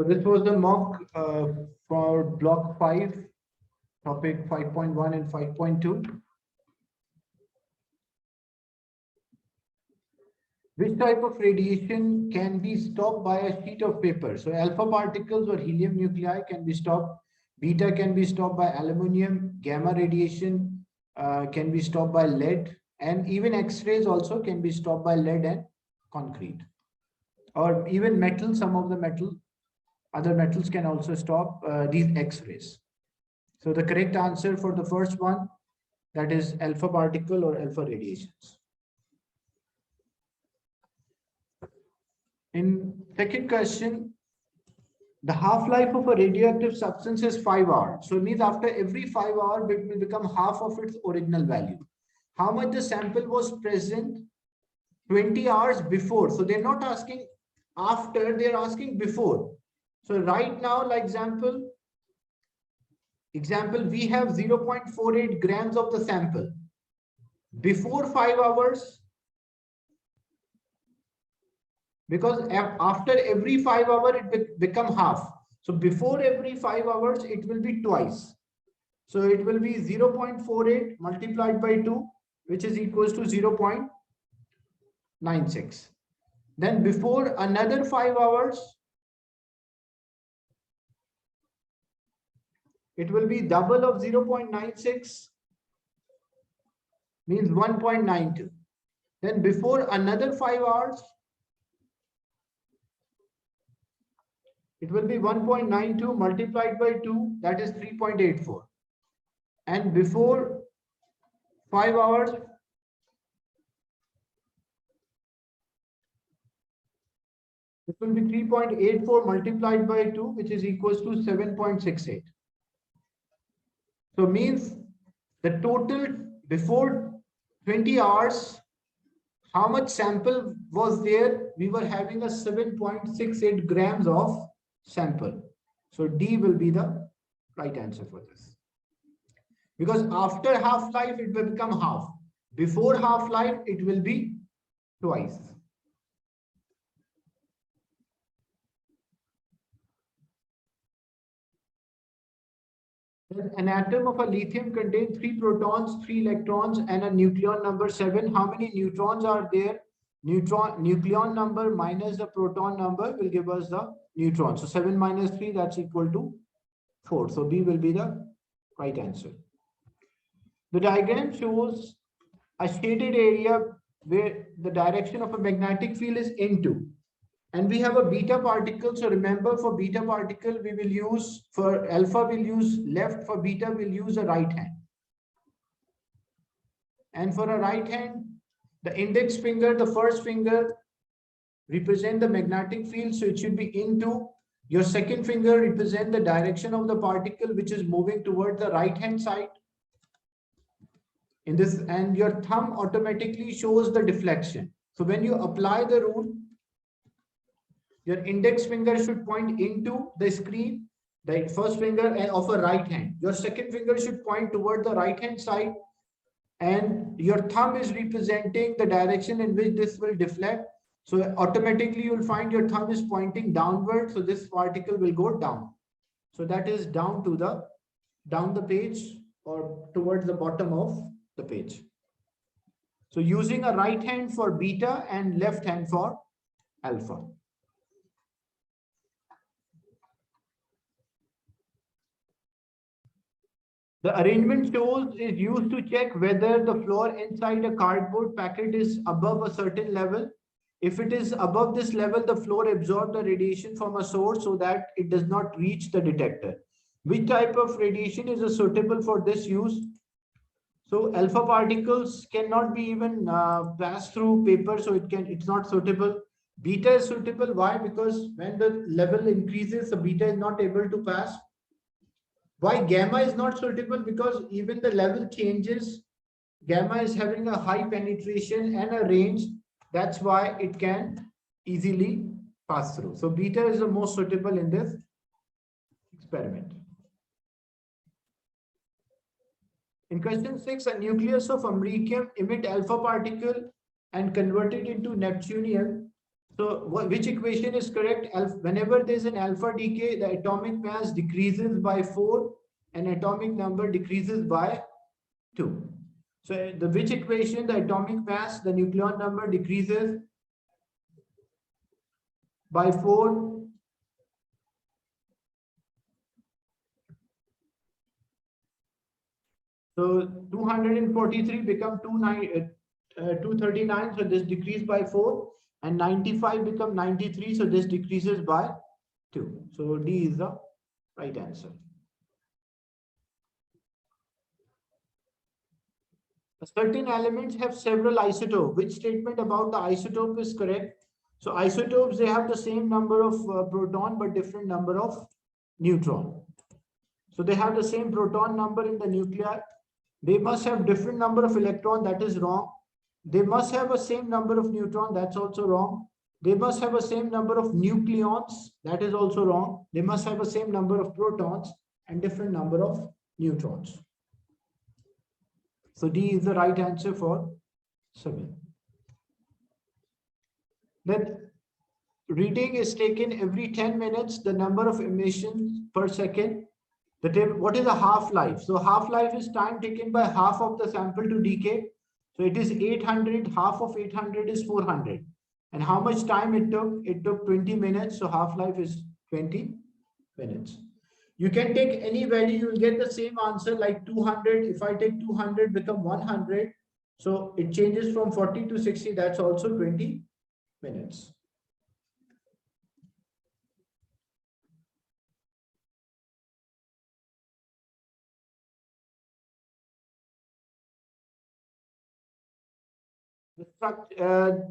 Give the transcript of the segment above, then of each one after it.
So this was the mock for block 5, topic 5.1 and 5.2. Which type of radiation can be stopped by a sheet of paper? So alpha particles or helium nuclei can be stopped. Beta can be stopped by aluminum. Gamma radiation can be stopped by lead. And even X-rays also can be stopped by lead and concrete. Or even metal, some of the metal, other metals can also stop these X-rays. So the correct answer for the first one, that is alpha particle or alpha radiations. In second question, the half-life of a radioactive substance is 5 hours. So it means after every 5 hours, it will become half of its original value. How much the sample was present 20 hours before? So they're not asking after, they're asking before. So right now, like example, we have 0.48 grams of the sample. Before 5 hours, because after every 5 hours, it become half. So before every 5 hours, it will be twice. So it will be 0.48 multiplied by 2, which is equals to 0.96. Then before another 5 hours, it will be double of 0.96, means 1.92. Then before another 5 hours, it will be 1.92 multiplied by 2, that is 3.84. And before 5 hours, it will be 3.84 multiplied by 2, which is equals to 7.68. So means the total before 20 hours, how much sample was there? We were having a 7.68 grams of sample. So D will be the right answer for this. Because after half-life, it will become half. Before half-life, it will be twice. An atom of a lithium contains 3 protons, 3 electrons, and a nucleon number 7. How many neutrons are there? Nucleon number minus the proton number will give us the neutron. So 7 minus 3, that's equal to 4. So B will be the right answer. The diagram shows a shaded area where the direction of a magnetic field is into. And we have a beta particle. So remember, for beta particle, we will use, for alpha, we'll use left. For beta, we'll use a right hand. And for a right hand, the index finger, the first finger, represent the magnetic field. So it should be into. Your second finger represent the direction of the particle, which is moving toward the right hand side. In this, and your thumb automatically shows the deflection. So when you apply the rule, your index finger should point into the screen, the first finger of a right hand. Your second finger should point toward the right hand side, and your thumb is representing the direction in which this will deflect. So automatically you will find your thumb is pointing downward. So this particle will go down. So that is down the page or towards the bottom of the page. So using a right hand for beta and left hand for alpha. The arrangement shows is used to check whether the floor inside a cardboard packet is above a certain level. If it is above this level, the floor absorbs the radiation from a source so that it does not reach the detector. Which type of radiation is suitable for this use? So alpha particles cannot be even passed through paper, so it's not suitable. Beta is suitable. Why? Because when the level increases, the beta is not able to pass. Why gamma is not suitable? Because even the level changes, gamma is having a high penetration and a range. That's why it can easily pass through. So beta is the most suitable in this experiment. In question 6, a nucleus of americium emit alpha particle and convert it into neptunium. So which equation is correct? Whenever there's an alpha decay, the atomic mass decreases by 4 and atomic number decreases by 2. So the which equation, the atomic mass, the nucleon number decreases by 4 so 243 become 239, so this decreased by 4, and 95 become 93, so this decreases by 2. So D is the right answer. Certain elements have several isotopes. Which statement about the isotope is correct? So isotopes, they have the same number of proton but different number of neutron. So they have the same proton number in the nuclei. They must have different number of electron. That is wrong. They must have the same number of neutron. That's also wrong. They must have the same number of nucleons. That is also wrong. They must have the same number of protons and different number of neutrons. So D is the right answer for 7. Then reading is taken every 10 minutes, the number of emissions per second. What is a half-life? So half-life is time taken by half of the sample to decay. So it is 800, half of 800 is 400. And how much time it took? It took 20 minutes. So half-life is 20 minutes. You can take any value, you will get the same answer like 200. If I take 200, become 100. So it changes from 40 to 60. That's also 20 minutes.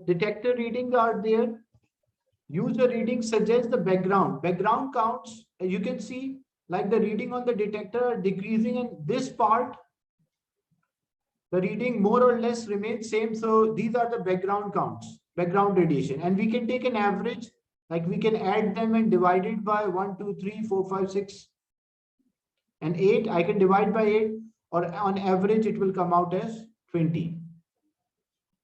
Detector readings are there. User reading suggests the background. Background counts, you can see like the reading on the detector are decreasing, and this part, the reading more or less remains same. So these are the background counts, background radiation. And we can take an average, like we can add them and divide it by 1, 2, 3, 4, 5, 6, and 8. I can divide by 8, or on average, it will come out as 20.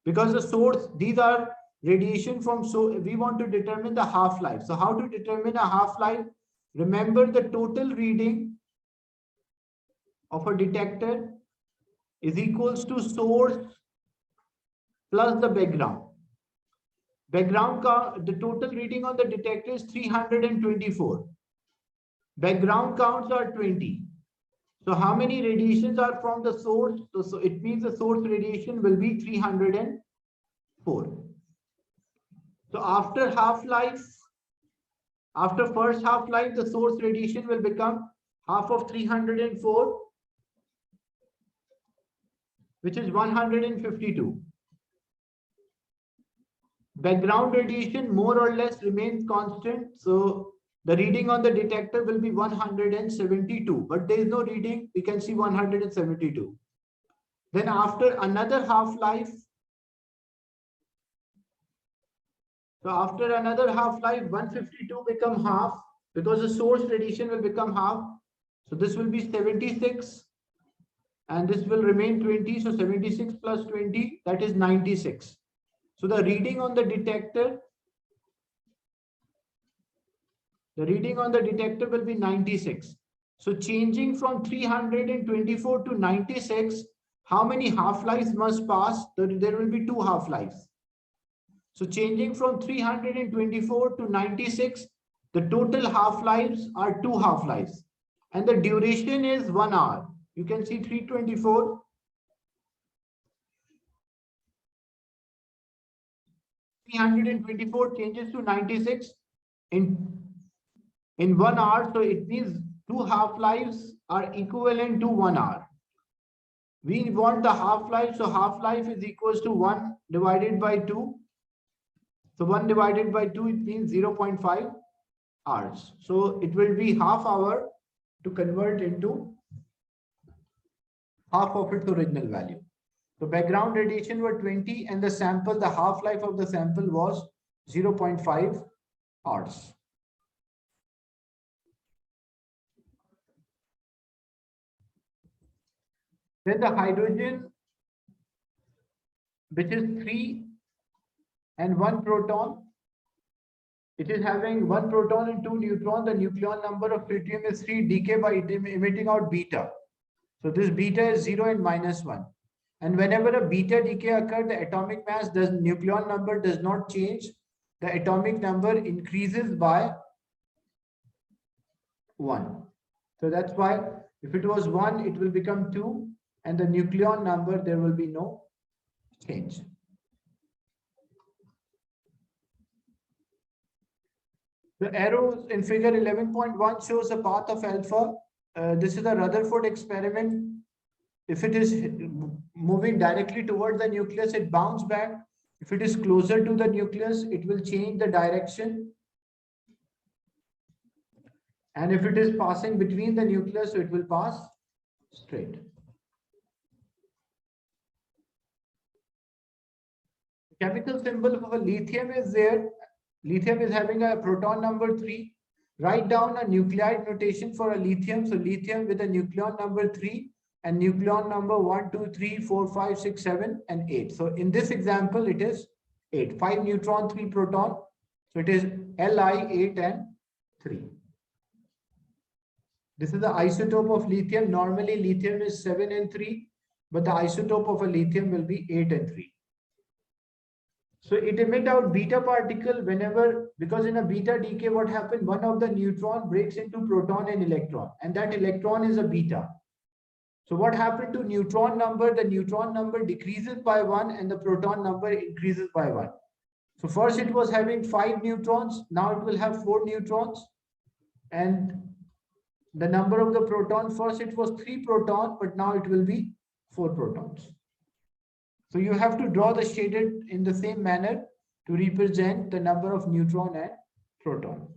Because the source, these are radiation from, so we want to determine the half-life. So how to determine a half-life? Remember, the total reading of a detector is equals to source plus the background. Background count, the total reading on the detector is 324. Background counts are 20. So how many radiations are from the source? So it means the source radiation will be 304. So after half-life, after first half-life, the source radiation will become half of 304, which is 152. Background radiation more or less remains constant. So the reading on the detector will be 172, but there is no reading. We can see 172. Then after another half-life, so after another half-life, 152 become half, because the source radiation will become half. So this will be 76, and this will remain 20. So 76 plus 20, that is 96. So the reading on the detector will be 96. So changing from 324 to 96, how many half-lives must pass? There will be 2 half-lives. So changing from 324 to 96, the total half-lives are 2 half-lives. And the duration is 1 hour. You can see 324. 324 changes to 96 in 1 hour. So it means 2 half-lives are equivalent to 1 hour. We want the half-life. So half-life is equals to 1 divided by 2. So 1 divided by 2, it means 0.5 hours. So it will be half hour to convert into half of its original value. So background radiation were 20, and the sample, the half-life of the sample was 0.5 hours. Then the hydrogen, which is 3 and 1 proton, It is having 1 proton and 2 neutrons. The nucleon number of tritium is 3, decay by emitting out beta. So this beta is 0 and -1. And whenever a beta decay occurs, the atomic mass does nucleon number does not change. The atomic number increases by 1. So that's why if it was 1, it will become 2, and the nucleon number, there will be no change. The arrows in figure 11.1 shows the path of alpha. This is a Rutherford experiment. If it is moving directly towards the nucleus, it bounces back. If it is closer to the nucleus, it will change the direction. And if it is passing between the nucleus, it will pass straight. The chemical symbol of a lithium is there. Lithium is having a proton number 3. Write down a nuclide notation for a lithium. So lithium with a nucleon number 3 and nucleon number 1, 2, 3, 4, 5, 6, 7, and 8. So in this example, it is 8. 5 neutron, 3 proton. So it is Li, 8, and 3. This is the isotope of lithium. Normally, lithium is 7 and 3, but the isotope of a lithium will be 8 and 3. So it emits out beta particle whenever, because in a beta decay, what happened? One of the neutron breaks into proton and electron, and that electron is a beta. So what happened to neutron number? The neutron number decreases by 1 and the proton number increases by 1. So first it was having 5 neutrons. Now it will have 4 neutrons. And the number of the proton, first it was 3 proton, but now it will be 4 protons. So you have to draw the shaded in the same manner to represent the number of neutron and proton.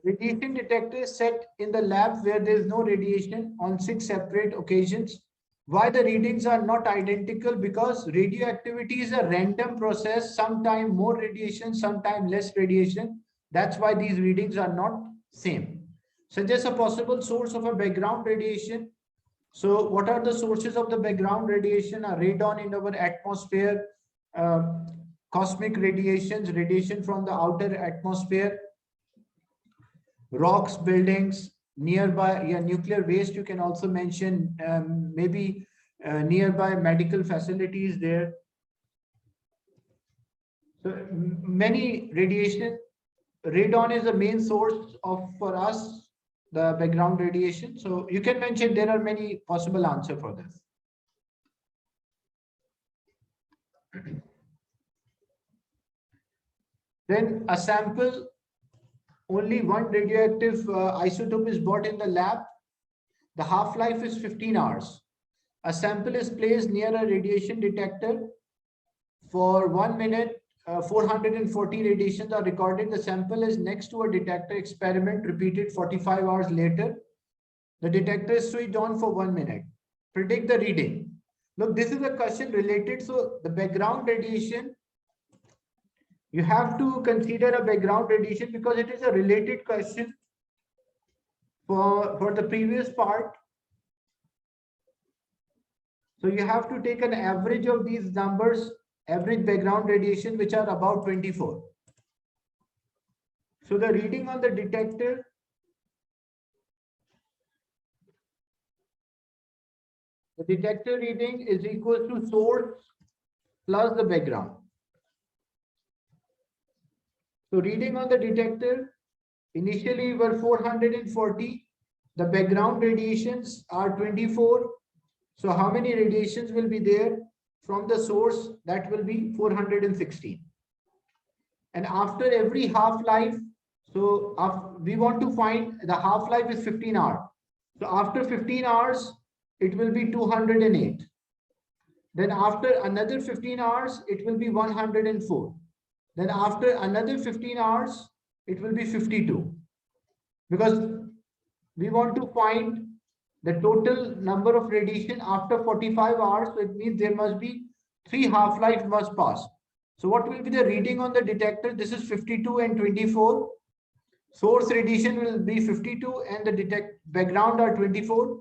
Radiation detector is set in the lab where there is no radiation on 6 separate occasions. Why the readings are not identical? Because radioactivity is a random process, sometimes more radiation, sometimes less radiation. That's why these readings are not same. Suggest a possible source of a background radiation. So what are the sources of the background radiation? A radon in our atmosphere, cosmic radiations, radiation from the outer atmosphere, rocks, buildings, nearby, nuclear waste. You can also mention maybe nearby medical facilities there. So many radiation. Radon is the main source of, for us, the background radiation. So you can mention there are many possible answers for this. Then a sample, only one radioactive isotope is brought in the lab. The half-life is 15 hours. A sample is placed near a radiation detector. For 1 minute, 440 radiations are recorded. The sample is next to a detector. Experiment repeated 45 hours later. The detector is switched on for 1 minute. Predict the reading. Look, this is a question related. So the background radiation, you have to consider a background radiation because it is a related question for the previous part. So you have to take an average of these numbers, average background radiation, which are about 24. So the reading on the detector, the detector reading is equal to source plus the background. So reading on the detector initially were 440. The background radiations are 24. So how many radiations will be there from the source? That will be 416. And after every half-life, so we want to find the half-life is 15 hours. So after 15 hours, it will be 208. Then after another 15 hours, it will be 104. Then after another 15 hours, it will be 52. Because we want to find the total number of radiation after 45 hours. So it means there must be 3 half-life must pass. So what will be the reading on the detector? This is 52 and 24. Source radiation will be 52 and the background are 24.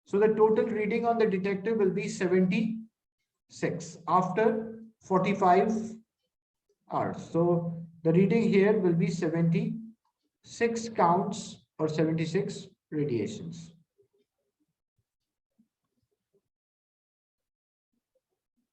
So the total reading on the detector will be 76 after 45 hours. So the reading here will be 76 counts or 76 radiations.